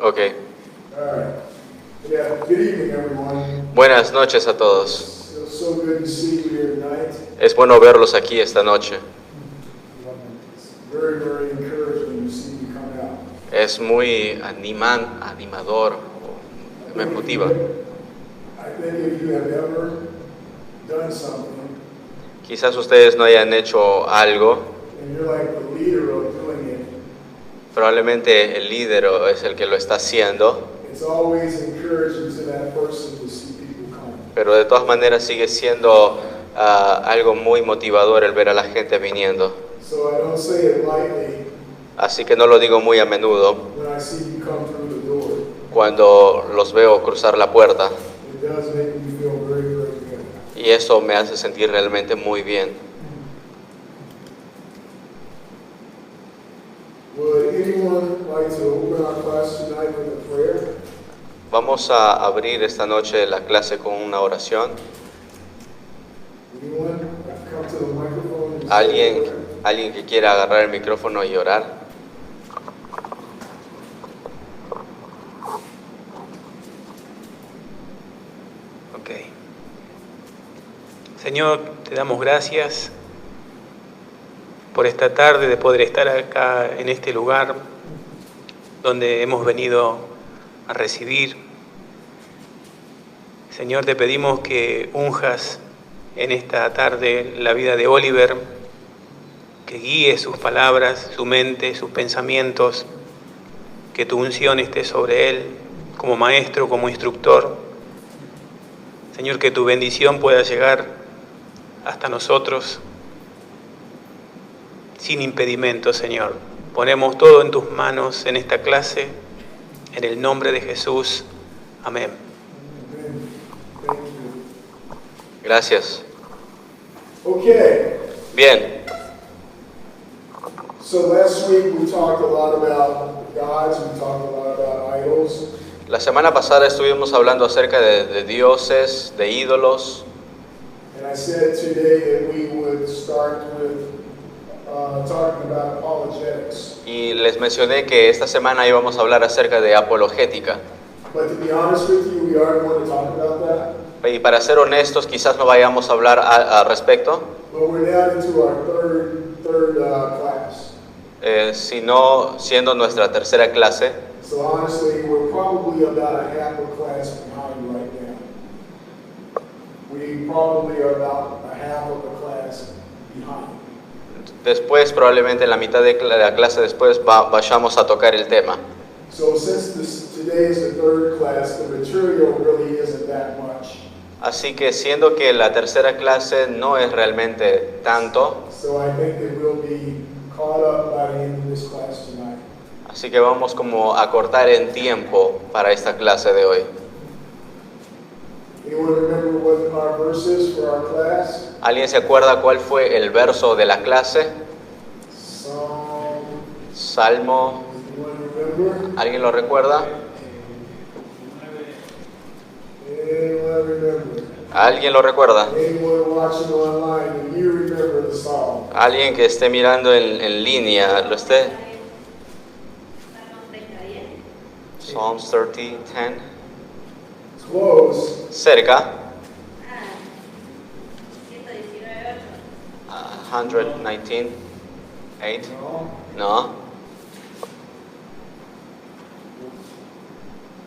Okay. Alright. Yeah, good evening, everyone. Buenas noches a todos. It's so good to see you here tonight. Es bueno verlos aquí esta noche. It's very encouraging to see you come out. Es muy animador, me motiva. I think if you have ever done something Quizás ustedes no hayan hecho algo, and you're like the leader of doing it, probablemente el líder es el que lo está haciendo, it's always encouraging to that person to see people come. pero de todas maneras sigue siendo algo muy motivador el ver a la gente viniendo. So I don't say it lightly Así que no lo digo muy a menudo when I see you come through the door. cuando los veo cruzar la puerta, It does make me feel very good. y eso me hace sentir realmente muy bien. Would anyone like to open our class tonight with a prayer? Vamos a abrir esta noche la clase con una oración. Anyone? Come to the microphone and say a prayer. ¿Alguien que quiera agarrar el micrófono y orar? Ok. Señor, te damos gracias por esta tarde de poder estar acá en este lugar donde hemos venido a recibir. Señor, te pedimos que unjas en esta tarde la vida de Oliver, que guíe sus palabras, su mente, sus pensamientos, que tu unción esté sobre él como maestro, como instructor. Señor, que tu bendición pueda llegar hasta nosotros sin impedimento, Señor. Ponemos todo en tus manos en esta clase, en el nombre de Jesús. Amén. Thank you. Gracias. Okay, Bien, so last week we talked a lot about gods, we talked a lot about idols, la semana pasada estuvimos hablando acerca de dioses, de ídolos, and I said today that we would start with talking about apologetics. y les mencioné que esta semana íbamos a hablar acerca de apologética. But to be honest with you, we are going to talk about that. Y para ser honestos, quizás no vayamos a hablar al respecto, But we're now into our third class. sino siendo nuestra tercera clase. So honestly, we're probably about a half a class behind right now. We probably are about a half of a class behind. Después, probablemente en la mitad de la clase después, vayamos a tocar el tema. So since today is the third class, the material really isn't that much. Así que siendo que la tercera clase no es realmente tanto, So I think that we'll be caught up by the end of this class tonight. así que vamos como a cortar en tiempo para esta clase de hoy. Anyone remember what our verse is for our class? ¿Alguien se acuerda cuál fue el verso de la clase? Psalm, Salmo, anyone remember? ¿alguien lo recuerda? Anyone remember? ¿Alguien lo recuerda? Anyone watching online, do you remember the psalm? ¿Alguien que esté mirando en línea lo esté? Psalms 30:10. Close. Cerca. 119:8. No. No.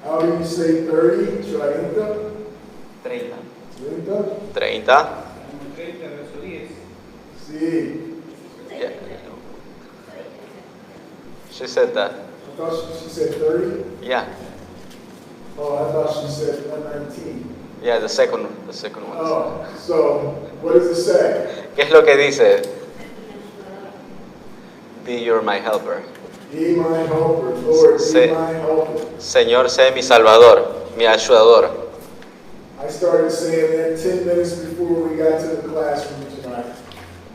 How do you say 30? Treinta? 30. Treinta? 30. 30, verso 10. Sí. Yeah. She said that. I thought she said 30. Yeah. Oh, I thought she said 119. Yeah, the second one. Oh, so what does it say? ¿Qué es lo que dice? Be you're my helper. Be my helper, Lord, Sí. be my helper. Señor, sé mi salvador, mi ayudador. I started saying that 10 minutes before we got to the classroom tonight.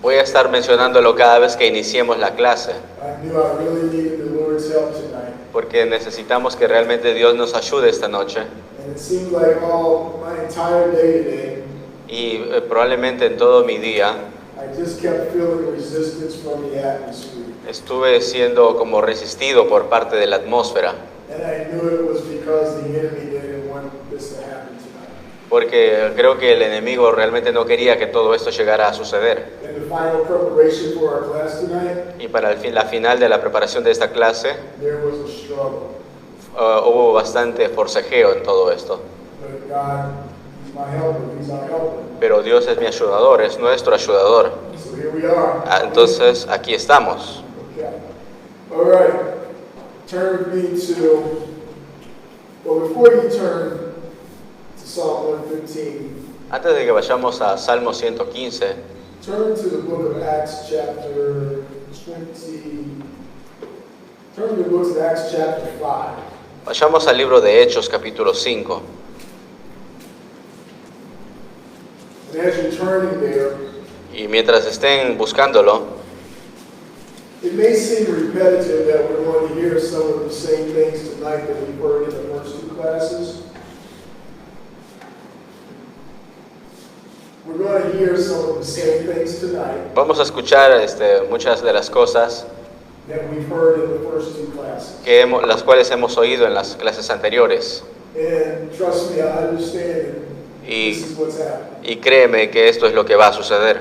Voy a estar mencionándolo cada vez que iniciemos la clase, I knew I really needed the Lord's help tonight. porque necesitamos que realmente Dios nos ayude esta noche. And it seemed like all my entire day today, Y probablemente en todo mi día I just kept feeling resistance from the atmosphere. estuve siendo como resistido por parte de la atmósfera. And I knew it was because the enemy didn't want this to happen tonight. porque creo que el enemigo realmente no quería que todo esto llegara a suceder. And the final preparation for our class tonight, Y para la final de la preparación de esta clase, there was a struggle. hubo bastante forcejeo en todo esto. But God, He's my helper, He's our helper. Pero Dios es mi ayudador, es nuestro ayudador. So here we are. Entonces, aquí estamos. Okay. All right. Turn with me to, well, before you turn to Psalm 115, Antes de que vayamos a Salmo 115, turn to the book of Acts chapter 20. Turn to the book of Acts chapter 5. vayamos al libro de Hechos capítulo 5. And as you're turning there, Y mientras estén buscándolo, it may seem repetitive that we're going to hear some of the same things tonight that we've heard in the first two classes. We're going to hear some of the same things tonight vamos a escuchar muchas de las cosas that we've heard in the first two classes. las cuales hemos oído en las clases anteriores. And trust me, I understand Y, this is what's happening. y créeme que esto es lo que va a suceder.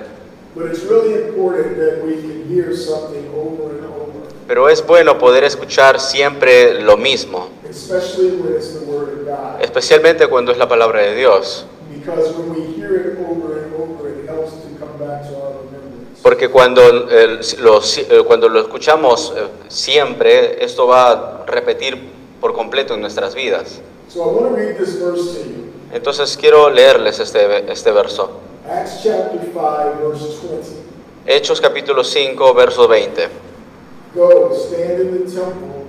But it's really important that we can hear something over and over, Pero es bueno poder escuchar siempre lo mismo, especially when it's the Word of God. especialmente cuando es la palabra de Dios. Because when we hear it over and over, it helps to come back to our remembrance. Porque cuando lo escuchamos siempre, esto va a repetir por completo en nuestras vidas. So I want to read this verse to you. Entonces quiero leerles este verso. Acts chapter 5, verse 20. Hechos capítulo 5, verso 20. Go, stand in the temple,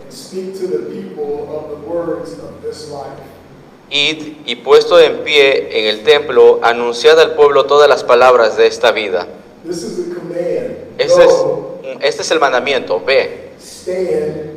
and speak to the people of the words of this life. Id y puesto en pie en el templo, anunciad al pueblo todas las palabras de esta vida. This is the command. Este Go, es el mandamiento. Ve stand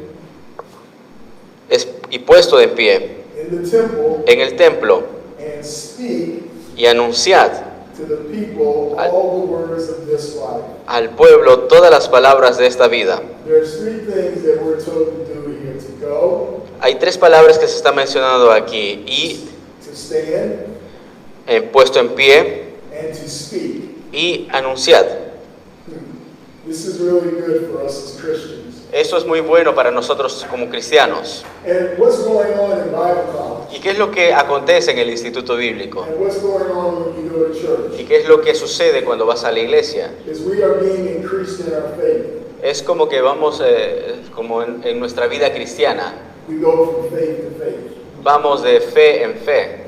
y puesto en pie in the temple, en el templo and speak y anunciad to the people all the words of this life. al pueblo todas las palabras de esta vida. There's three things that we're told to do here: to go, Hay tres palabras que se están mencionando aquí: y to stand, puesto en pie and to speak. y anunciad. This is really good for us as Christians. Esto es muy bueno para nosotros como cristianos. And what's going on in Bible college? ¿Y qué es lo que acontece en el instituto bíblico? And what's going on when you go to church? ¿Y qué es lo que sucede cuando vas a la iglesia? Is we are being increased in our faith. Es como que vamos, como en nuestra vida cristiana, We go from faith to faith. vamos de fe en fe.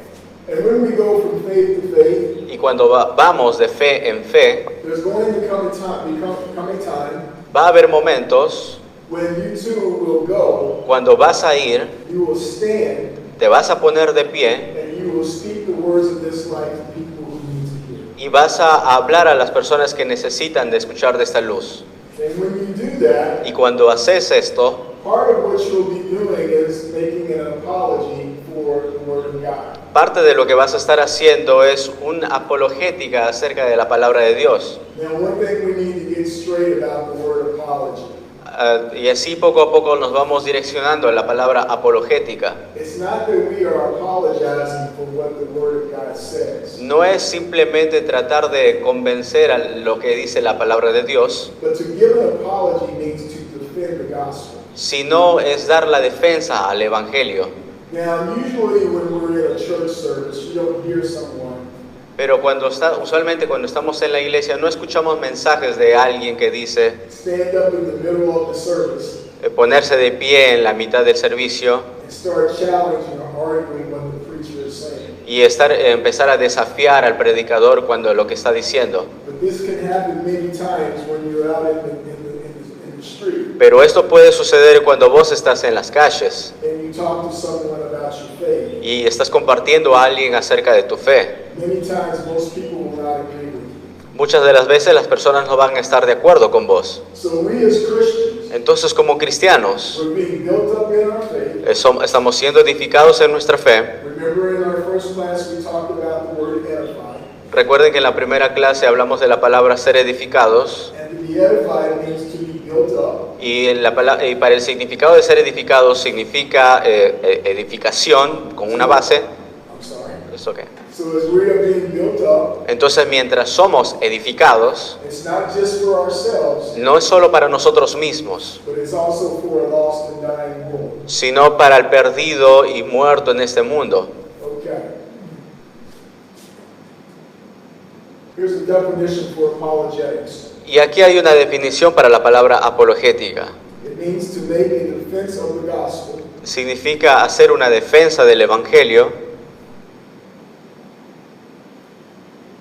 And when we go from faith to faith, Y cuando vamos de fe en fe, there's going to come a time va a haber momentos when you too will go, cuando vas a ir, you will stand, te vas a poner de pie and you will speak the words of this life to people who need to hear. y vas a hablar a las personas que necesitan de escuchar de esta luz. And when you do that, Y cuando haces esto, part of what you'll be doing is making an apology for the Word of God. parte de lo que vas a estar haciendo es una apologética acerca de la palabra de Dios. Now, one thing we need to get straight about the word apology. Y así poco a poco nos vamos direccionando a la palabra apologética. It's not that we are apologizing for what the Word of God says, No es simplemente tratar de convencer a lo que dice la palabra de Dios, but to give an apology means to defend the gospel. sino es dar la defensa al Evangelio. Now, usually when we're in a church service, you don't hear someone Pero usualmente cuando estamos en la iglesia no escuchamos mensajes de alguien que dice stand up in the middle of the service ponerse de pie en la mitad del servicio and start challenging or arguing what the preacher is saying. y empezar a desafiar al predicador cuando lo que está diciendo. But this can happen many times when you're out in the street Pero esto puede suceder cuando vos estás en las calles and you talk to someone about your faith. y estás compartiendo a alguien acerca de tu fe. Many times most people will not agree with you. Muchas de las veces las personas no van a estar de acuerdo con vos. So we as Christians, Entonces, como cristianos, we're being built up in our faith. estamos siendo edificados en nuestra fe. Remember in our first class we talked about the word edify. Recuerden que en la primera clase hablamos de la palabra ser edificados And to be edified means to be built up. Y para el significado de ser edificado significa edificación con una base. I'm sorry. ¿Eso qué? So as we are being built up, Entonces, mientras somos edificados, it's not just for ourselves, no es solo para nosotros mismos, but it's also for a lost and dying world. sino para el perdido y muerto en este mundo. Okay. Here's the definition for apologetics. Y aquí hay una definición para la palabra apologética. It means to make a defense of the gospel Significa hacer una defensa del Evangelio,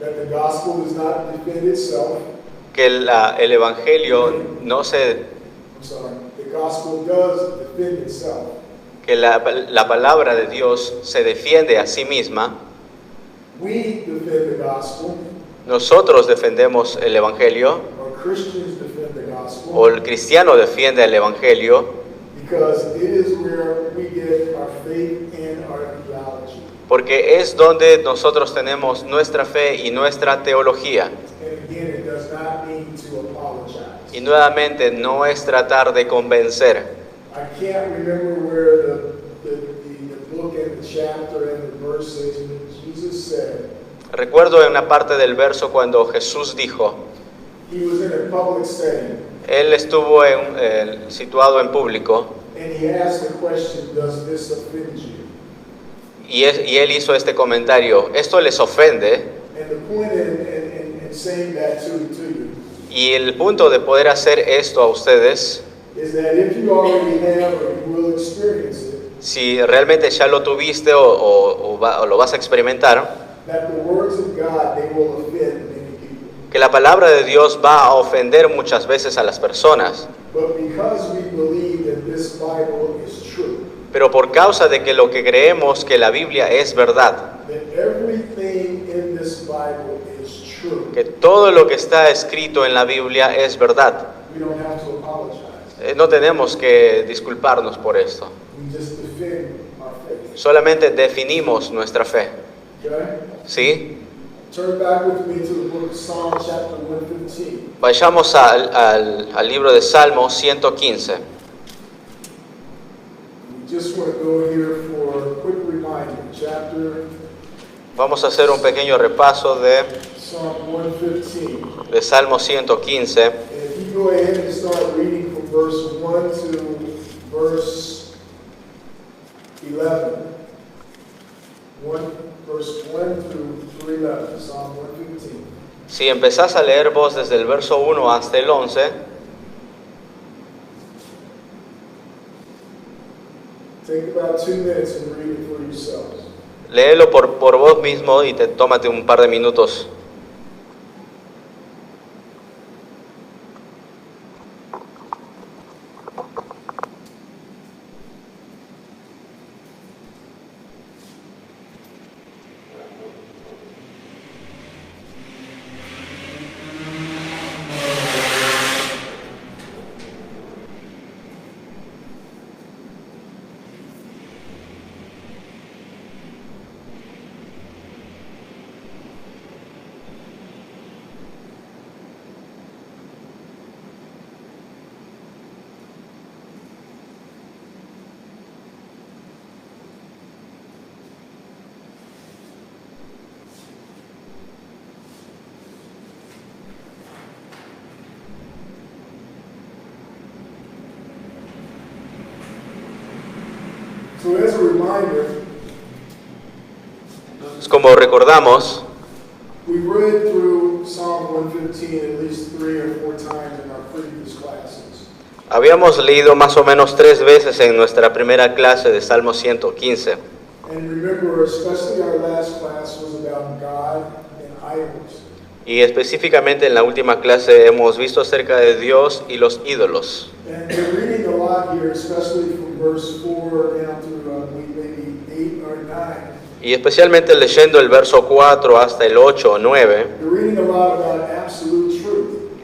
that the gospel does not defend itself. que el Evangelio no se... I'm sorry. The gospel does defend itself. que la palabra de Dios se defiende a sí misma. We defend the gospel, Nosotros defendemos el Evangelio, or Christians defend the gospel, o el cristiano defiende el Evangelio, because it is where we get our faith and our theology. porque es donde nosotros tenemos nuestra fe y nuestra teología. And again, it does not mean to apologize. Y nuevamente no es tratar de convencer. I can't remember where the book and the chapter and the verse is, but Jesus said, Recuerdo en una parte del verso cuando Jesús dijo, he was in a public setting, Él estuvo situado en público and he asked the question, does this offend you? y Él hizo este comentario, ¿esto les ofende? And the point in saying that to you Y el punto de poder hacer esto a ustedes, is that if you already have or you will experience it, si realmente ya lo tuviste o lo vas a experimentar, that the words of God, they will offend many people. que la palabra de Dios va a ofender muchas veces a las personas. But because we believe that this Bible is true, Pero por causa de que lo que creemos que la Biblia es verdad, that everything in this Bible is true, que todo lo que está escrito en la Biblia es verdad, we don't have to apologize. no tenemos que disculparnos por esto. We just defend our faith. Solamente definimos nuestra fe. Okay? ¿Sí? Turn back with me to the book of Psalm chapter 115. Vayamos al libro de Salmo 115. We just want to go here for a quick reminder. Chapter Vamos a hacer un pequeño repaso Psalm 115. de Salmo 115. And if you go ahead and start reading from verse 1 to verse 11. Verse 1 through 11, Psalm 115. Si empezás a leer vos desde el verso 1 hasta el 11, Take about 2 minutes and read it for yourselves. léelo por vos mismo y tómate un par de minutos. So as a reminder, Como recordamos, we've read through Psalm 115 at least 3 or 4 times in our previous classes. habíamos leído más o menos 3 veces en nuestra primera clase de Salmo 115. And remember, especially our last class was about God and idols. Y específicamente en la última clase hemos visto acerca de Dios y los ídolos. And we're reading a lot here, especially from verse 4 down to maybe 8 or 9. Y especialmente leyendo el verso 4 hasta el 8 o 9, We're reading a lot about absolute truth.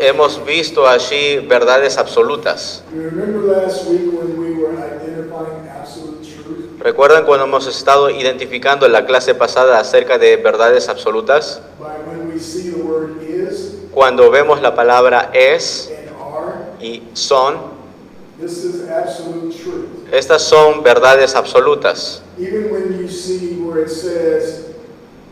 hemos visto allí verdades absolutas. You remember last week when we were identifying absolute truth? ¿Recuerdan cuando hemos estado identificando en la clase pasada acerca de verdades absolutas? By when we see the word is Cuando vemos la palabra es and are y son, This is absolute truth. estas son verdades absolutas. Even when you see where it says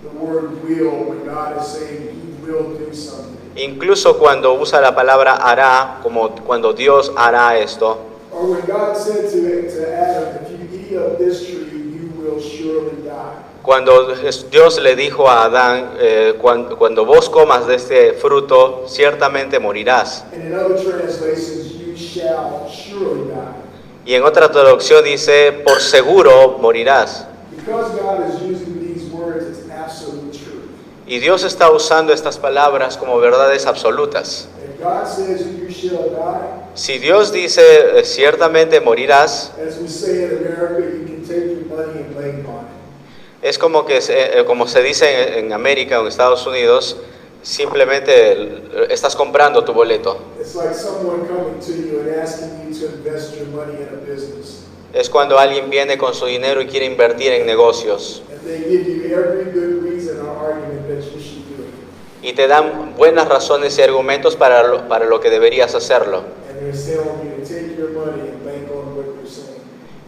the word will, when God is saying He will do something, Incluso cuando usa la palabra hará, como cuando Dios hará esto, or when God said to Adam, if you eat of this tree, you will surely die. cuando Dios le dijo a Adán, cuando vos comas de este fruto, ciertamente morirás. And in other translations, you shall surely die. Y en otra traducción dice, por seguro morirás. Because God is using these words, it's absolute truth. Y Dios está usando estas palabras como verdades absolutas. If God says you shall die, Si Dios dice, ciertamente morirás, as we say in America, you can take your money and bank on it. es como se dice en América o en Estados Unidos, simplemente estás comprando tu boleto. It's like someone coming to you and asking you to invest your money in a business. Es cuando alguien viene con su dinero y quiere invertir en negocios. And they give you every good reason or argument that you should do it. Y te dan buenas razones y argumentos para lo que deberías hacerlo. And they're telling you to take your money and bank on what you're saying.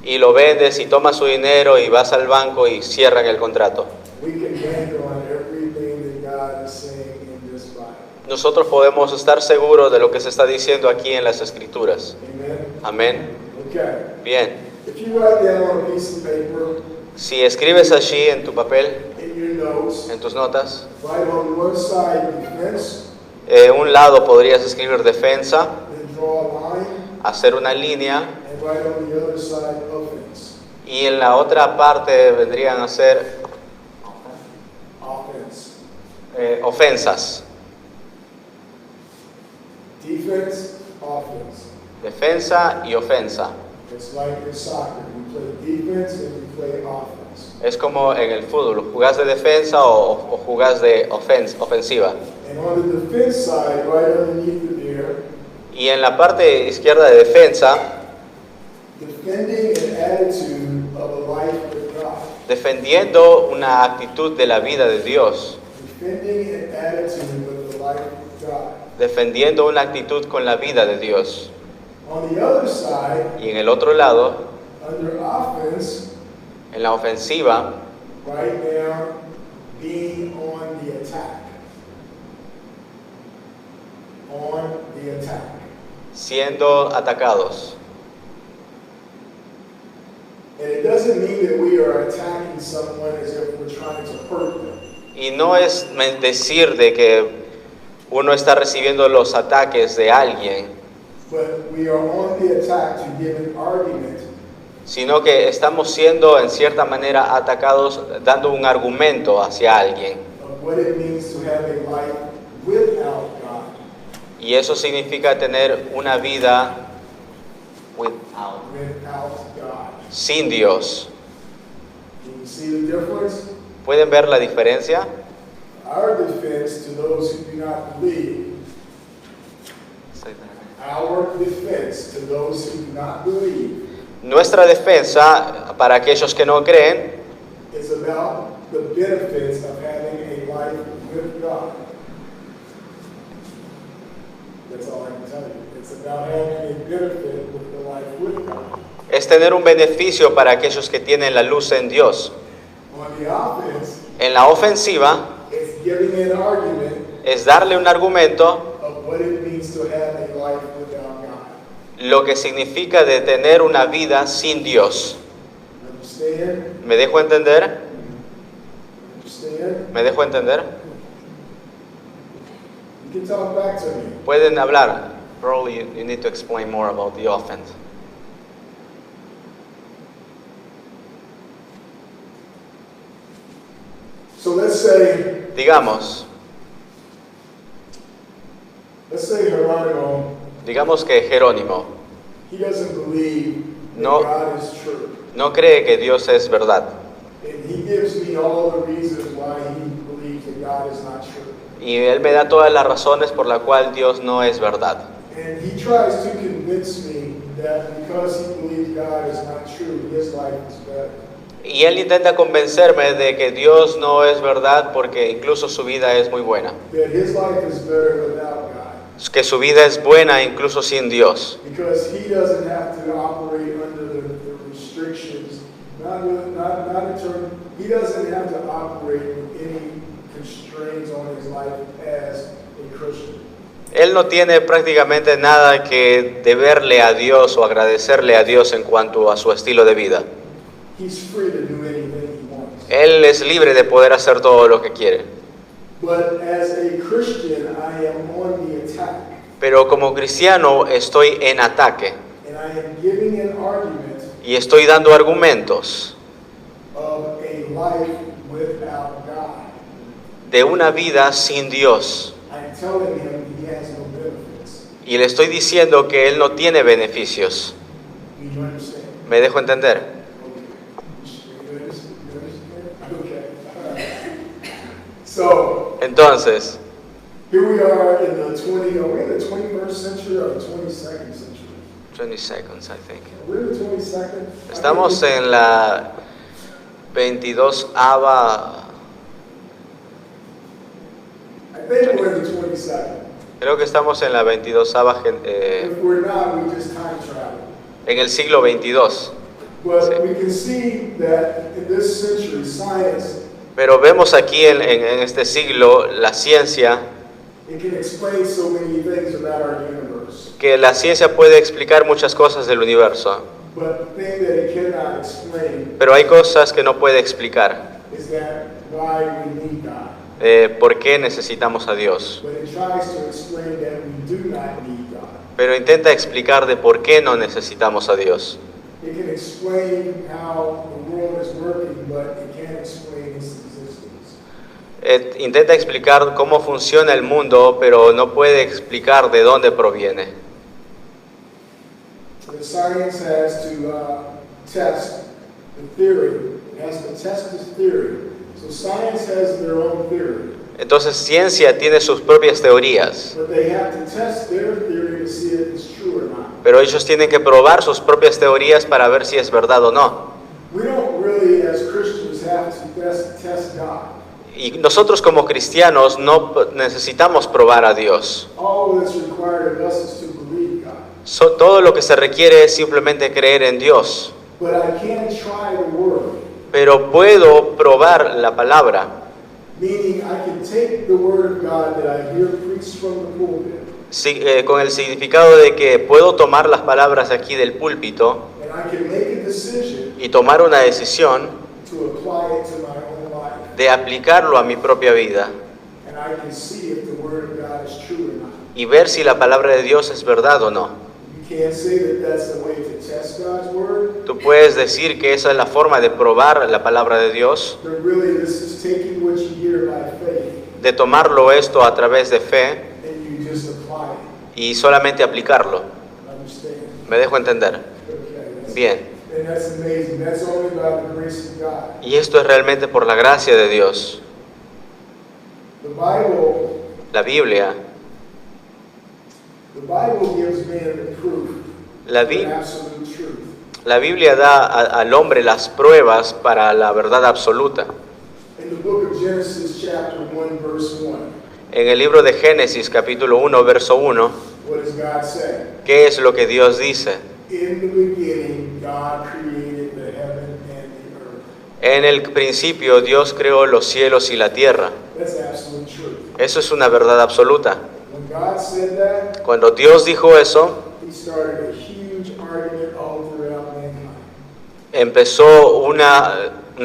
Y lo vendes y tomas su dinero y vas al banco y cierran el contrato. We can bank on everything that God is saying in this Bible. Nosotros podemos estar seguros de lo que se está diciendo aquí en las Escrituras. Amen? Amén. Okay. Bien. If you write down on a piece of paper, Si escribes allí en tu papel, in your notes, en tus notas, write on one side defense, un lado podrías escribir defensa, then draw a line, hacer una línea, and write on the other side offense. y en la otra parte vendrían a ser Offense. ofensas. Defense, offense. Defensa y ofensa. It's like in soccer. We play defense and we play offense. Es como en el fútbol, ¿jugás de defensa o jugás de ofensiva? And on the defense side, right underneath it there, Y en la parte izquierda de defensa, defending an attitude of a life with God. defendiendo una actitud de la vida de Dios, Defending an attitude with the life with God. defendiendo una actitud con la vida de Dios. On the other side, Y en el otro lado, under offense, en la ofensiva, right now, being on the attack. On the attack. siendo atacados. And it doesn't mean that we are attacking someone as if we're trying to hurt them. Y no es decir de que uno está recibiendo los ataques de alguien, But we are on the attack to give an argument sino que estamos siendo en cierta manera atacados dando un argumento hacia alguien. of what it means to have a life without God. Y eso significa tener una vida without, Without God. sin Dios. Can you see the difference? ¿Pueden ver la diferencia? Our defense to those who do not believe, our defense to those who do not believe, Nuestra defensa para aquellos que no creen is about the benefits of having a life with God. That's all I can tell you. It's about having a benefit with the life with God. es tener un beneficio para aquellos que tienen la luz en Dios. On the offense, En la ofensiva it's giving an argument es darle un argumento of what it means to have a life without God. lo que significa de tener una vida sin Dios. Understand? ¿Me dejo entender? Understand? ¿Me dejo entender? You can talk back to me. Pueden hablar. Probably you need to explain more about the offense. So let's say digamos que Jerónimo he doesn't believe that No. God is true. no cree que Dios es verdad. And he gives me all the reasons why he believes that God is not true. Y Él me da todas las razones por las cuales Dios no es verdad. And he tries to convince me that because he believes God is not true, his life is better. Y Él intenta convencerme de que Dios no es verdad porque incluso su vida es muy buena. That his life is better without God. que su vida es buena incluso sin Dios. because he doesn't have to operate under the restrictions, he doesn't have to operate with any constraints on his life as a Christian. Él no tiene prácticamente nada que deberle a Dios o agradecerle a Dios en cuanto a su estilo de vida. He's free to do anything he wants. Él es libre de poder hacer todo lo que quiere. But as a Christian, I am on the attack, Pero como cristiano estoy en ataque and I am giving an argument y estoy dando argumentos of a life without God. de una vida sin Dios. I'm telling him he has no benefits. Y le estoy diciendo que Él no tiene beneficios. Do you understand? ¿Me dejo entender? Okay. All right. So, Entonces, here we are in the are we in the 21st century or the 22nd century? 20 seconds, I think. We're in the 22nd? Estamos en la 22ª, I think we're in the 22nd. creo que estamos en la 22ª, If we're not, we just time travel. en el siglo 22. But we can see that in this century, science, Pero vemos aquí en este siglo la ciencia, it can explain so many things about our universe. que la ciencia puede explicar muchas cosas del universo, But the thing that it cannot explain pero hay cosas que no puede explicar. is that why we need God. ¿Por qué necesitamos a Dios? But it tries to explain that we do not need God. Pero intenta explicar de por qué no necesitamos a Dios. It can explain how the world is working, but it can't explain its existence. Intenta explicar cómo funciona el mundo, pero no puede explicar de dónde proviene. The science has to test the theory. It has to test this theory. So science has their own theory, Entonces, ciencia tiene sus propias teorías, but they have to test their theory to see if it's true or not. pero ellos tienen que probar sus propias teorías para ver si es verdad o no. We don't really, as Christians, have to test God. Y nosotros como cristianos no necesitamos probar a Dios. All that's required of us is to believe God. Todo lo que se requiere es simplemente creer en Dios. But I can try the word, Pero puedo probar la palabra, meaning I can take the word of God that I hear preached from the pulpit, con el significado de que puedo tomar las palabras aquí del púlpito and I can make a decision y tomar una decisión to apply it to my own life. de aplicarlo a mi propia vida And I can see if the word of God is true or not. y ver si la palabra de Dios es verdad o no. You can't say that that's the way to test God's word, Tú puedes decir que esa es la forma de probar la palabra de Dios, but really this is taking what you hear by faith de tomarlo esto a través de fe and you just apply it. y solamente aplicarlo. Understand? ¿Me dejo entender? Okay. Bien. And that's amazing. That's only by the grace of God. Y esto es realmente por la gracia de Dios. The Bible gives man the proof La, of Bi- absolute truth. la Biblia da al hombre las pruebas para la verdad absoluta. In the book of Genesis, chapter 1, verse 1, En el libro de Génesis, capítulo 1, verso 1, what does God say? ¿qué es lo que Dios dice? In the beginning, God created the heaven and the earth. En el principio Dios creó los cielos y la tierra. That's absolute truth. Eso es una verdad absoluta. When God said that, Cuando Dios dijo eso, He started a huge argument all throughout mankind. empezó un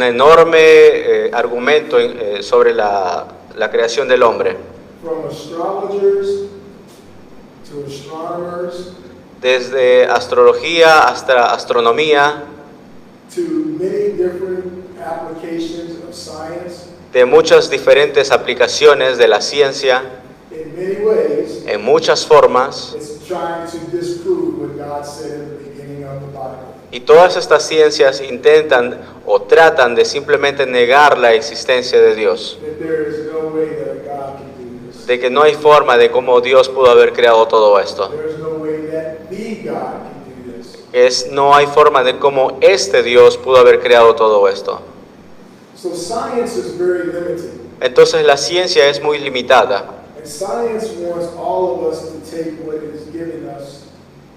enorme argumento sobre la creación del hombre. From astrologers to astronomers Desde astrología hasta astronomía, to many different applications of science, de muchas diferentes aplicaciones de la ciencia, in many ways, en muchas formas, it's trying to disprove what God said in the beginning of the Bible. y todas estas ciencias intentan o tratan de simplemente negar la existencia de Dios, That there is no way that a God can do this. de que no hay forma de cómo Dios pudo haber creado todo esto. There is no way that the God can do this. No hay forma de cómo este Dios pudo haber creado todo esto. So science is very limited. Entonces la ciencia es muy limitada. And science wants all of us to take what it is giving us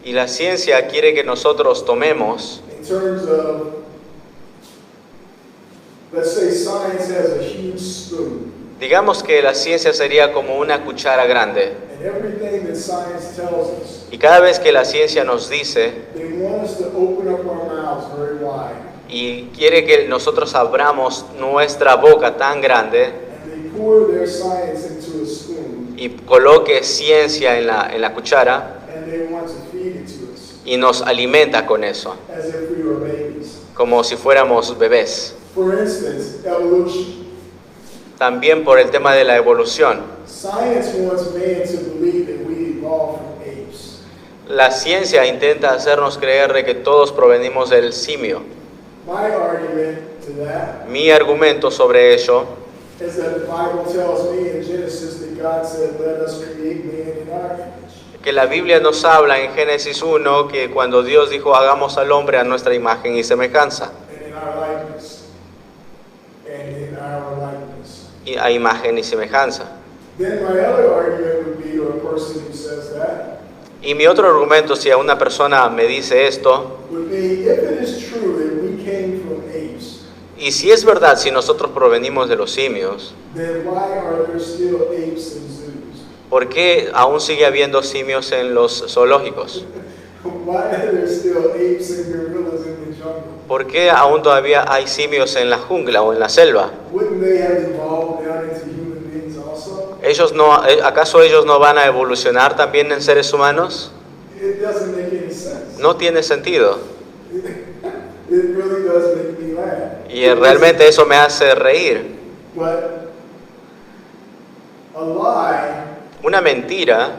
Y la ciencia quiere que nosotros tomemos, in terms of, let's say science has a huge spoon. digamos que la ciencia sería como una cuchara grande. And everything that science tells us, Y cada vez que la ciencia nos dice they want us to open up our mouths very wide. y quiere que nosotros abramos nuestra boca tan grande And they pour their science into a spoon. y coloque ciencia en la cuchara And they want to feed it to us y nos alimenta con eso, as if we were babies. como si fuéramos bebés. For instance, evolution. También por el tema de la evolución. Science wants man to believe that we evolved from apes. La ciencia intenta hacernos creer de que todos provenimos del simio. My argument to that Mi argumento sobre ello is that the Bible tells me in Genesis that God said, let us create man in our image. que la Biblia nos habla en Génesis 1 que cuando Dios dijo hagamos al hombre a nuestra imagen y semejanza, And in our likeness. And in our likeness. y a imagen y semejanza. Then my other argument would be to a person who says that, Y mi otro argumento, si a una persona me dice esto, would be if it is true that we came from apes, y si es verdad, si nosotros provenimos de los simios, then why are there still apes in zoos? ¿por qué aún sigue habiendo simios en los zoológicos? Why are there still apes and gorillas in the jungle? ¿Por qué aún todavía hay simios en la jungla o en la selva? Wouldn't they have evolved down into human beings also? ¿Acaso ellos no van a evolucionar también en seres humanos? It doesn't make any sense. No tiene sentido. It really does make me laugh. Y realmente eso me hace reír. But a lie Una mentira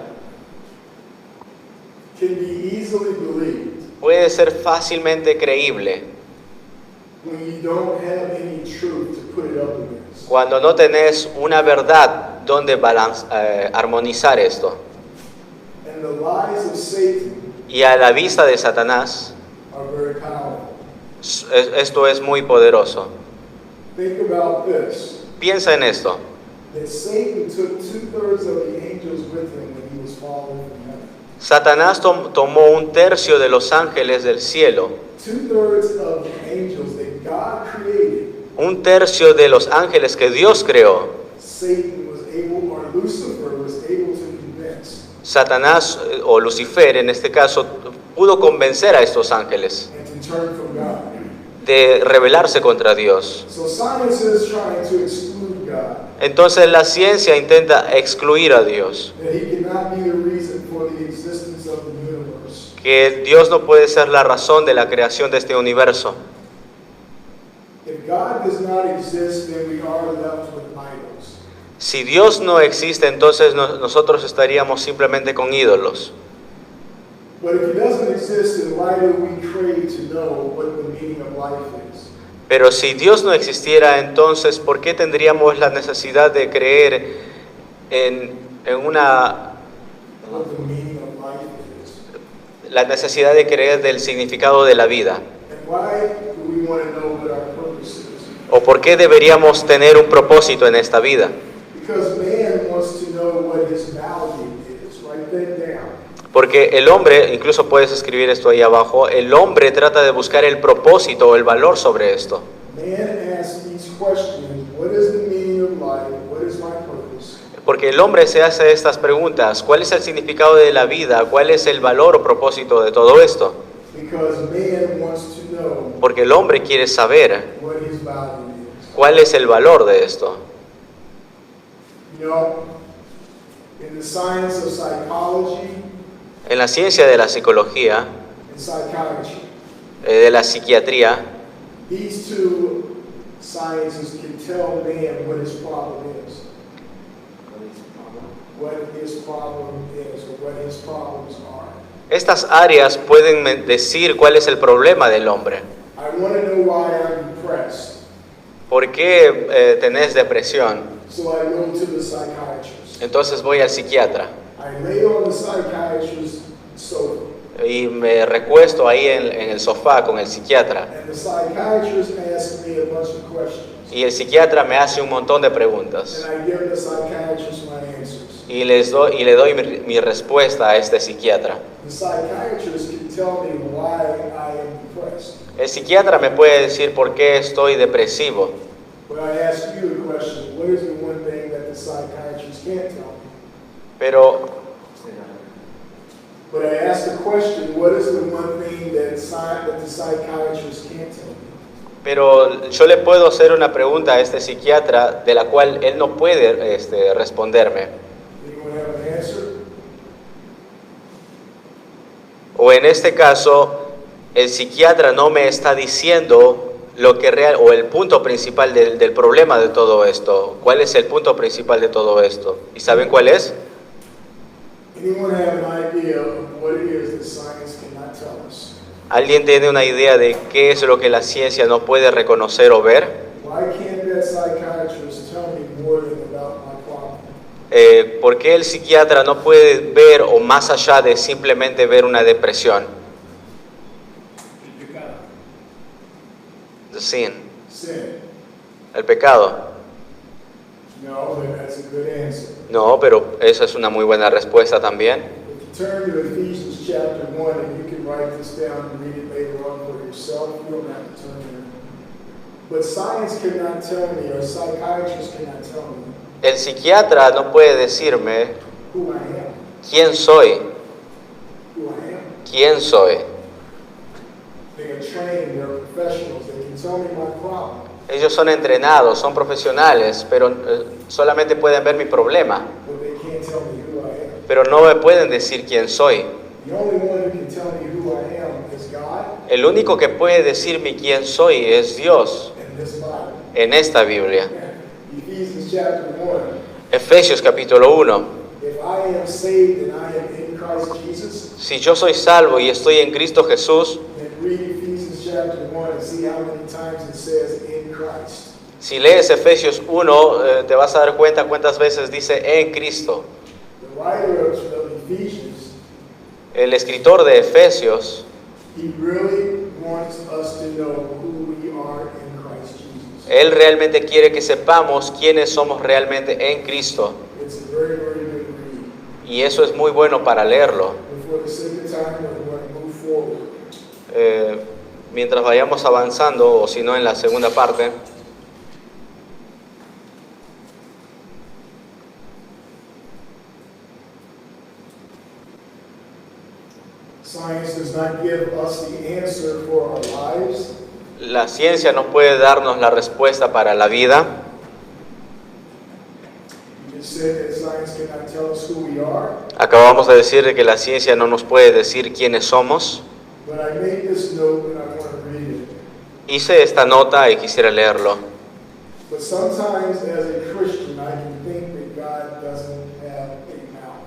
can be easily believed puede ser fácilmente creíble when you don't have any truth to put it up against. cuando no tenés una verdad donde armonizar esto. And the lies of Satan Y a la vista de Satanás, are very powerful. esto es muy poderoso. Think about this. Piensa en esto. That Satan took 2/3 of the angels with him when he was falling from heaven. Satanás tomó un tercio de los ángeles del cielo, 2/3 of the angels that God created, un tercio de los ángeles que Dios creó. Satan was able, or Lucifer was able to convince Satanás o Lucifer en este caso pudo convencer a estos ángeles and to turn from God. de rebelarse contra Dios. So science is trying to exclude God, Entonces la ciencia intenta excluir a Dios, that he cannot be the reason for the existence of the universe. que Dios no puede ser la razón de la creación de este universo. If God does not exist, then we are left with idols. Si Dios no existe, entonces nosotros estaríamos simplemente con ídolos. But if he doesn't exist, then why do we crave to know what the meaning of life is? Pero si Dios no existiera, entonces ¿por qué tendríamos la necesidad de creer What the meaning of life is? la necesidad de creer del significado de la vida? And why do we want to know what our purpose is? ¿O por qué deberíamos tener un propósito en esta vida? Because man wants to know what his value is. Write that down. Porque el hombre, incluso puedes escribir esto ahí abajo, el hombre trata de buscar el propósito o el valor sobre esto. Man asks these questions. What is the meaning of life? What is my purpose? Porque el hombre se hace estas preguntas: ¿cuál es el significado de la vida? ¿Cuál es el valor o propósito de todo esto? Because man wants to know Porque el hombre quiere saber what his value is. cuál es el valor de esto. You know, in the science of psychology En la ciencia de la psicología, and psychiatry, de la psiquiatría, these two sciences can tell man what his problem is. What his problem is, or what his problems are. estas áreas pueden decir cuál es el problema del hombre. I want to know why I'm depressed, ¿Por qué tenés depresión? so I go to the psychiatrist. Entonces voy al psiquiatra I lay on the psychiatrist's sofa, y me recuesto ahí en el sofá con el psiquiatra. and the psychiatrist asks me a bunch of questions, Y el psiquiatra me hace un montón de preguntas. and I give the psychiatrist my answers. y le doy mi respuesta a este psiquiatra. The psychiatrist can tell me why I am depressed. El psiquiatra me puede decir por qué estoy depresivo, But I ask you the question, what is the one thing that the psychiatrist can't tell me? pero But I ask the question, what is the one thing that the psychiatrist can't tell me? Pero yo le puedo hacer una pregunta a este psiquiatra de la cual él no puede responderme. Anyone have an answer? O en este caso, el psiquiatra no me está diciendo lo que real o el punto principal del problema de todo esto. ¿Cuál es el punto principal de todo esto? ¿Y saben cuál es? Anyone have an idea of what it is that science cannot tell us? ¿Alguien tiene una idea de qué es lo que la ciencia no puede reconocer o ver? Why can't that psychiatrist tell me more than about my problem? ¿Por qué el psiquiatra no puede ver o más allá de simplemente ver una depresión? The sin, Sin. el pecado. No, but that's a good answer. No, pero esa es una muy buena respuesta también. If you turn to Ephesians chapter 1, and you can write this down and read it later on for yourself, you don't have to turn there. But science cannot tell me, or psychiatrists cannot tell me El psiquiatra no puede decirme who I am. quién soy, Who I am. quién soy. They are trained, they're professionals, they can tell me my problem. Ellos son entrenados, son profesionales, pero solamente pueden ver mi problema, But they can't tell me who I am. pero no me pueden decir quién soy. The only one who can tell me who I am is God El único que puede decirme quién soy es Dios and this Bible. en esta Biblia. Ephesians chapter 1. Efesios capítulo 1. If I am saved and I am in Christ Jesus, Si yo soy salvo y estoy en Cristo Jesús, then read Ephesians chapter 1 and see how many times it says in Christ. si lees Efesios 1, te vas a dar cuenta cuántas veces dice en Cristo. The writer of Ephesians, El escritor de Efesios, he really wants us to know who we are in Christ Jesus. él realmente quiere que sepamos quiénes somos realmente en Cristo. It's a very, very good read. Y eso es muy bueno para leerlo. Before the sake of time, we're going to move forward. Mientras vayamos avanzando, o si no en la segunda parte, Science does not give us the answer for our lives. la ciencia no puede darnos la respuesta para la vida. You just said that science cannot tell us who we are. Acabamos de decir que la ciencia no nos puede decir quiénes somos. But I made this note and I want to read it. Hice esta nota y quisiera leerlo. But sometimes as a Christian, I can think that God doesn't have a mouth.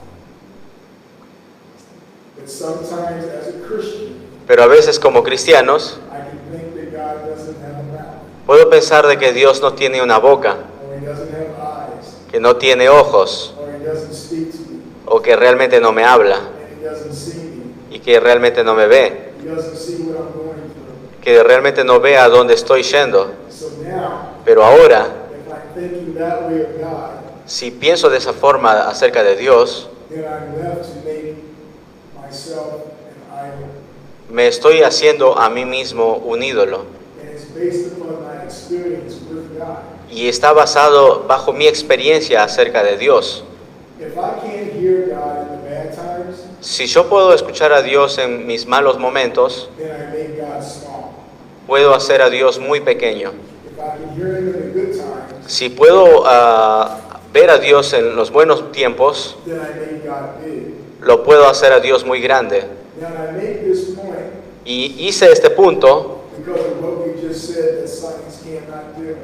But sometimes as a Christian, Pero a veces como cristianos I can think that God doesn't have a mouth. puedo pensar de que Dios no tiene una boca, Or he doesn't have eyes. que no tiene ojos, Or he doesn't speak to me. o que realmente no me habla And he doesn't see me. y que realmente no me ve, He doesn't see what I'm going through. que realmente no ve a dónde estoy yendo. So now, Pero ahora, if I'm thinking that way of God, si pienso de esa forma acerca de Dios, then I'm left to make myself an idol. me estoy haciendo a mí mismo un ídolo. And it's based upon my experience with God. Y está basado bajo mi experiencia acerca de Dios. If I can't hear God in the bad times, Si yo puedo escuchar a Dios en mis malos momentos, then I make God small. puedo hacer a Dios muy pequeño. If I can hear Him in the good times, Si puedo ver a Dios en los buenos tiempos, then I make God big. lo puedo hacer a Dios muy grande. Now I make this point Y hice este punto because of what we just said that science cannot do,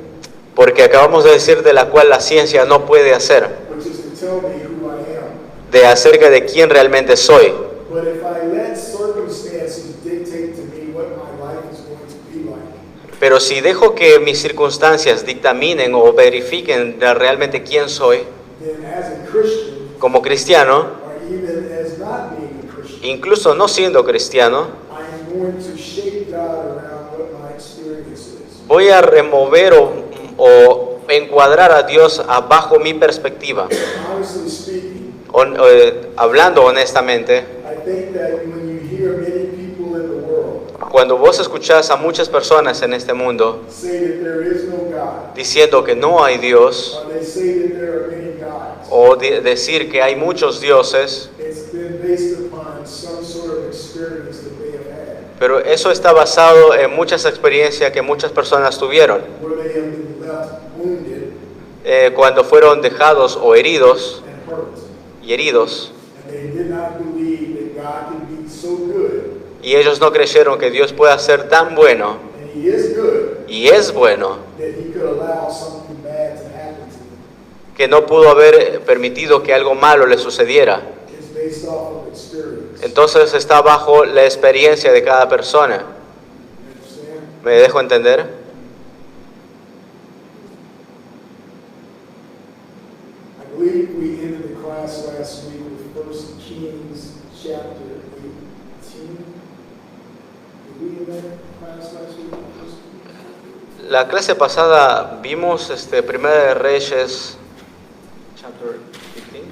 porque acabamos de decir de la cual la ciencia no puede hacer, which is to tell me who I am. de acerca de quién realmente soy. But if I let circumstances dictate to me what my life is going to be like, Pero si dejo que mis circunstancias dictaminen o verifiquen de realmente quién soy, then as a Christian, como cristiano, or even as not being a Christian, incluso no siendo cristiano, I am going to shape God around what my experience is. voy a remover o encuadrar a Dios bajo mi perspectiva. Honestly speaking, hablando honestamente, I think that when you hear many people in the world cuando vos escuchás a muchas personas en este mundo say that there is no God, diciendo que no hay Dios, or they say that there are many gods, o decir que hay muchos dioses, it's been based upon some sort of experience that they have had, pero eso está basado en muchas experiencias que muchas personas tuvieron, where they have been left wounded cuando fueron dejados o heridos and hurt. y heridos, And they did not believe that God could be so good, y ellos no creyeron que Dios pueda ser tan bueno, and He is good, y es bueno, that He could allow something bad to happen to them. que no pudo haber permitido que algo malo le sucediera. It's based off of experience. Entonces está bajo la experiencia de cada persona. You understand? ¿Me dejo entender? I believe we ended the class last week with 1 Kings chapter 18. Did we end that class last week? La clase pasada vimos Primera de Reyes, chapter 15.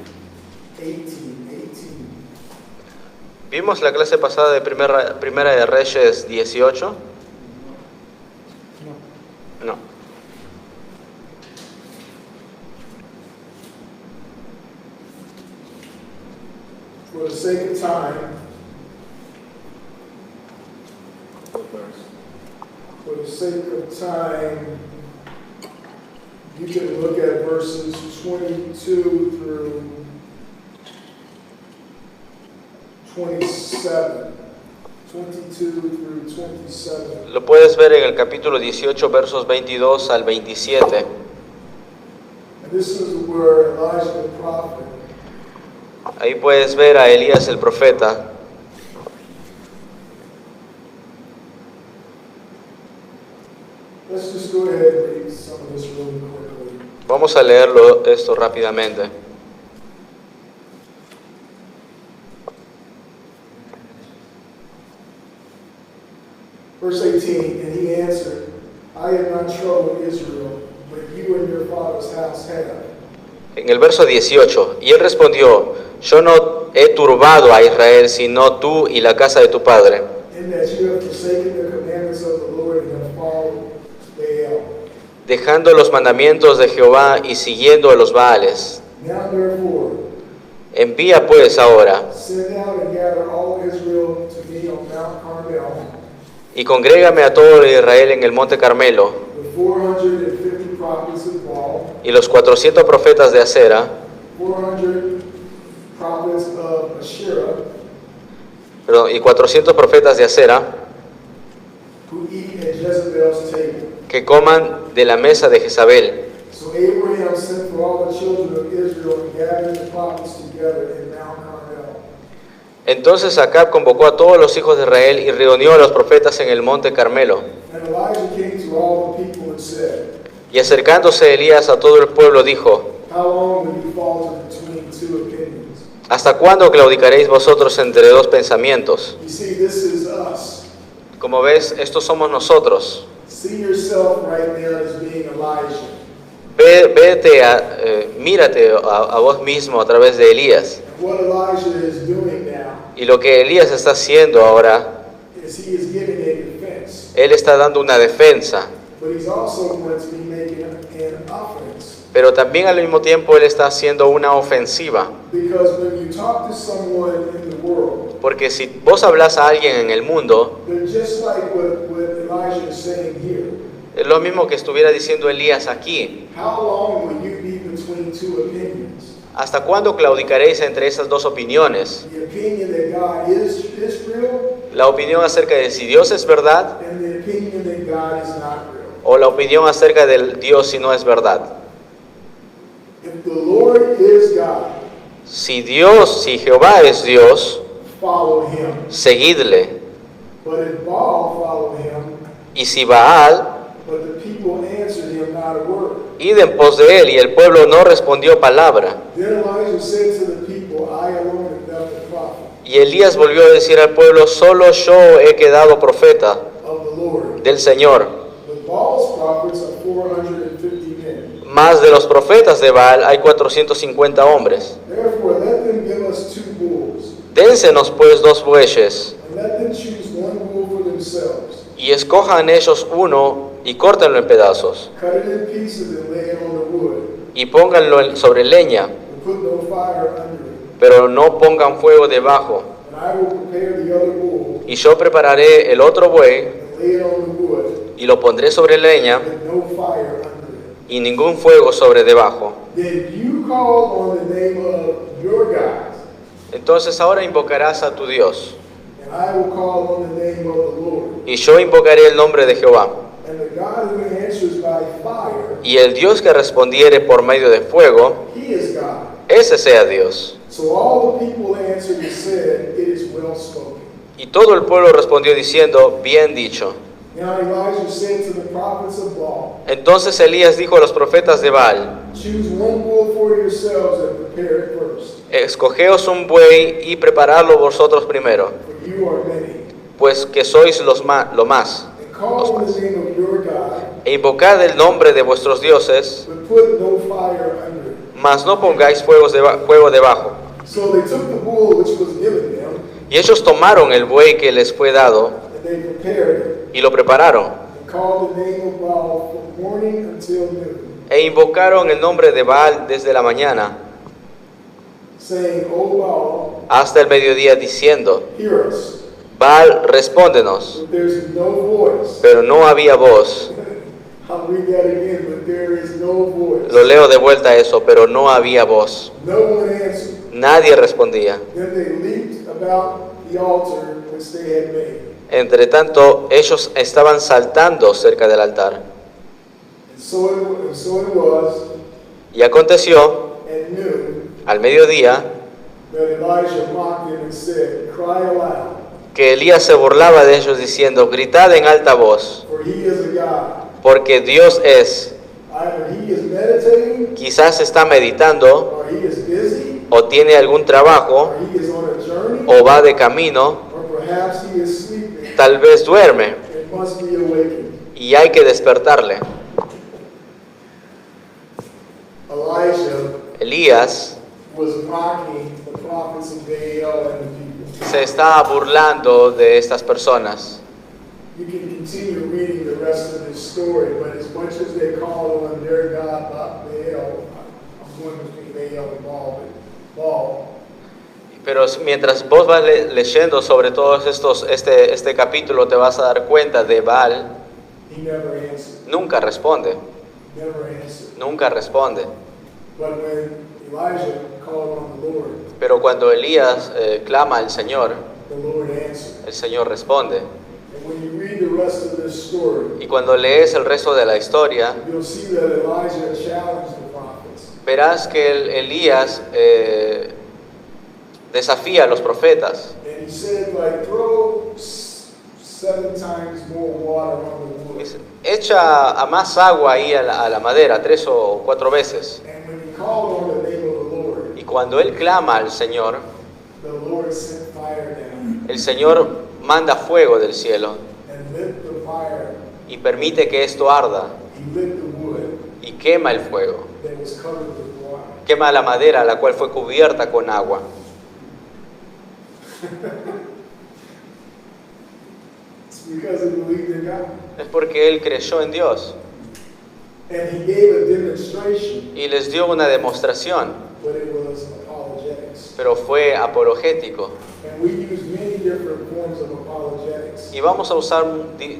18. Vimos la clase pasada de Primera de Reyes 18. No. For the sake of time, for the sake of time, you can look at verses 22 through 27. 22 through 27. Lo puedes ver en el capítulo 18, versos 22 al 27. And this is where Elijah the prophet Ahí puedes ver a Elías el profeta. Let's just go ahead and read some of this really quickly. Vamos a leerlo esto rápidamente. Verse 18, and he answered, I have not troubled Israel, but you and your father's house have. En el verso 18, y él respondió, yo no he turbado a Israel, sino tú y la casa de tu padre, In that you have forsaken the commandments of the Lord and have followed Baal. dejando los mandamientos de Jehová y siguiendo a los Baales. Now therefore, Envía pues ahora, send out and gather all Israel to me on Mount Carmel, y congrégame a todo Israel en el monte Carmelo, the 450 prophets of Baal, y los 400 profetas de Acera, 400 prophets of Asherah, y 400 profetas de Acera, who eat at Jezebel's table. que coman de la mesa de Jezabel. So Abraham sent for all the children of Israel and gathered the prophets together in Mount Carmel. Entonces Acab convocó a todos los hijos de Israel y reunió a los profetas en el monte Carmelo. And Elijah came to all the people and said, Y acercándose Elías a todo el pueblo dijo, How long will you falter between two opinions? ¿hasta cuándo claudicaréis vosotros entre dos pensamientos? You see, this is us. Como ves, estos somos nosotros. See yourself right now as being Elijah. Mírate a vos mismo a través de Elías. And what Elijah is doing now Y lo que Elías está haciendo ahora, is he is giving a defense, él está dando una defensa, but he's also going to be making an offense. pero también al mismo tiempo él está haciendo una ofensiva. Because when you talk to someone in the world, Porque si vos hablas a alguien en el mundo, they're just like what Elijah is saying here. es lo mismo que estuviera diciendo Elías aquí. How long will you be between two opinions? ¿Hasta cuándo claudicaréis entre esas dos opiniones? The opinion that God is real, La opinión acerca de si Dios es verdad and the opinion that God is not real. o la opinión acerca del Dios si no es verdad. If the Lord is God, Si Jehová es Dios, follow him. seguidle. But if Baal, follow him. Y si Baal, But the people answered him not a word. id en pos de él, y el pueblo no respondió palabra. Then Elijah said to the people, I alone am left a prophet Y Elías volvió a decir al pueblo, solo yo he quedado profeta of the Lord. del Señor. But Baal's prophets are 450 men. Más de los profetas de Baal hay 450 hombres. Therefore, let them Dénsenos pues 2 bueyes, and let them choose one bull for themselves. y escojan ellos uno, y córtenlo en pedazos, Cut it in pieces and lay it on the wood, y pónganlo sobre leña, and put no fire under it. pero no pongan fuego debajo. And I will prepare the other bull, Y yo prepararé el otro buey, and lay it on the wood, y lo pondré sobre leña, with no fire under it. y ningún fuego sobre debajo. Then you call on the name of your God, Entonces ahora invocarás a tu Dios, and I will call on the name of the Lord. y yo invocaré el nombre de Jehová. And the God who answers by fire, Y el Dios que respondiere por medio de fuego, he is God. ese sea Dios. So all the people answered and said, it is well spoken. Y todo el pueblo respondió diciendo, bien dicho. Now Elijah said to the prophets of Baal, Entonces Elías dijo a los profetas de Baal, choose one bull for yourselves and prepare it first, escogeos un buey y preparadlo vosotros primero, for you are many. pues que sois lo más. And call on the name of your God, E invocad el nombre de vuestros dioses, but put no fire under it. mas no pongáis fuego debajo. So they took the bull which was given them, Y ellos tomaron el buey que les fue dado and they prepared it, y lo prepararon, and called the name of Baal from morning until noon, e invocaron el nombre de Baal desde la mañana saying, O hasta el mediodía, diciendo, Baal, hear us. Baal, respóndenos. But there's no voice. Pero no había voz. I'll read that again, but there is no voice. Lo leo de vuelta eso, pero no había voz. No one answered. Nadie respondía. Then they leaped about the altar which they had made. Entre tanto, ellos estaban saltando cerca del altar. And so it was Y aconteció, at noon al mediodía, that Elijah mocked them and said, Cry aloud, que Elías se burlaba de ellos diciendo, gritad en alta voz, for he is a God. porque Dios es. Either he is meditating, Quizás está meditando, or he is busy, o tiene algún trabajo, or he is on a journey, o va de camino, or perhaps he is sleeping tal vez duerme, and must be awakened. y hay que despertarle. Elijah Elías was mocking the prophets of Baal and the people. se está burlando de estas personas. You can continue reading the rest of this story, but as much as they call on their God, Baal, I'm going between Baal and Baal, but Baal, Pero mientras vos vas leyendo sobre todos este capítulo, te vas a dar cuenta de Baal, he never answered, nunca responde, never answered. nunca responde. But when Elijah called on the Lord, Pero cuando Elías clama al Señor, the Lord answered. el Señor responde. And when you read the rest of this story, Y cuando lees el resto de la historia, you'll see that Elijah challenged the prophets. verás que Elías desafía a los profetas. And he said, like, throw 7 times more water on the wood. Dice, echa a más agua ahí a la madera 3 o 4 veces. And when he called on the name of the Lord, Y cuando él clama al Señor, the Lord sent fire down el Señor manda fuego del cielo and lit the fire. y permite que esto arda He lit the wood y quema el fuego. that was covered with water. Quema la madera, la cual fue cubierta con agua. It's because he believed in God. Es porque él creyó en Dios And he gave a demonstration, y les dio una demostración, but it was apologetics. pero fue apologético. And we use many different forms of apologetics. Y vamos a usar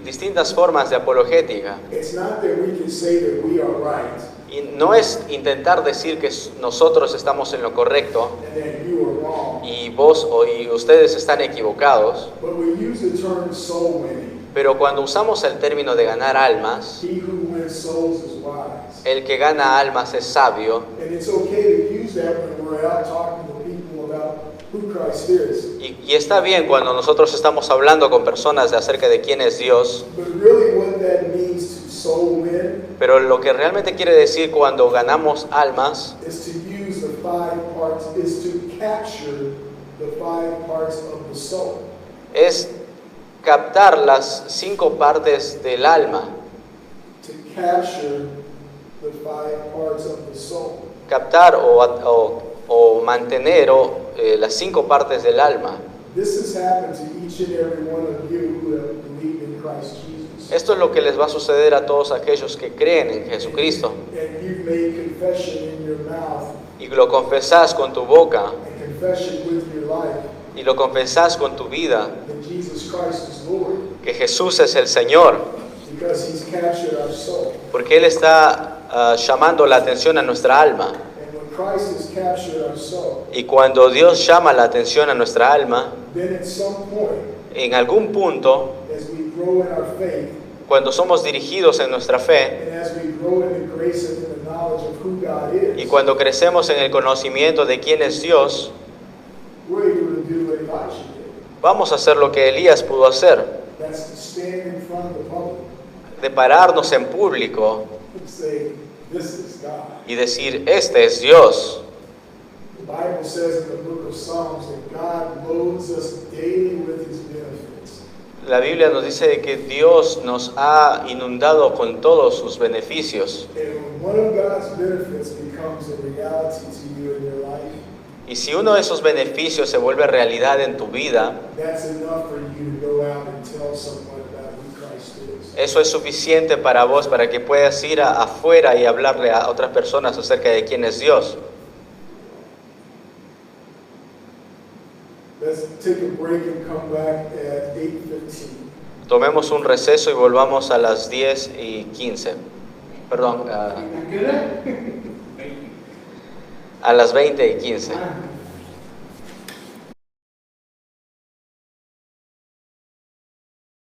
distintas formas de apologética. It's not that we can say that we are right Y no es intentar decir que nosotros estamos en lo correcto and that you are wrong, y vos y ustedes están equivocados, but we use the term soul winning. pero cuando usamos el término de ganar almas, He who wins souls is wise. el que gana almas es sabio, And it's okay to use that when we're out talking to people about who Christ is. y está bien cuando nosotros estamos hablando con personas acerca de quién es Dios, But really what that means to soul win pero lo que realmente quiere decir cuando ganamos almas is to use the 5 parts, is to capture the 5 parts of the soul. es captar las 5 partes del alma, To capture the 5 parts of the soul. captar o mantener o las 5 partes del alma. This has happened to each and every one of you who have believed in Christ Jesus. Esto es lo que les va a suceder a todos aquellos que creen en Jesucristo. And you've made confession in your mouth Y lo confesás con tu boca, and confession with your life y lo confesás con tu vida, that Jesus Christ is Lord, que Jesús es el Señor, because He's captured our soul. porque Él está llamando la atención a nuestra alma. And when Christ has captured our soul, Y cuando Dios llama la atención a nuestra alma, then at some point, en algún punto, as we grow in our faith, cuando somos dirigidos en nuestra fe, and as we grow in the grace and in the knowledge of who God y is, cuando crecemos en el conocimiento de quién es Dios, we're able to do what Elijah did. vamos a hacer lo que Elías pudo hacer, That's to stand in front of the public de pararnos en público and say, this is God. y decir, este es Dios. The Bible says in the book of Psalms that God loads us daily with His benefits. La Biblia nos dice de que Dios nos ha inundado con todos sus beneficios. And when one of God's benefits becomes a reality to you in your life, Y si uno de esos beneficios se vuelve realidad en tu vida, that's enough for you to go out and tell someone about who Christ is. eso es suficiente para vos, para que puedas ir afuera y hablarle a otras personas acerca de quién es Dios. Let's take a break and come back at 8:15. Tomemos un receso y volvamos a las 10:15. Perdón, a las 20:15.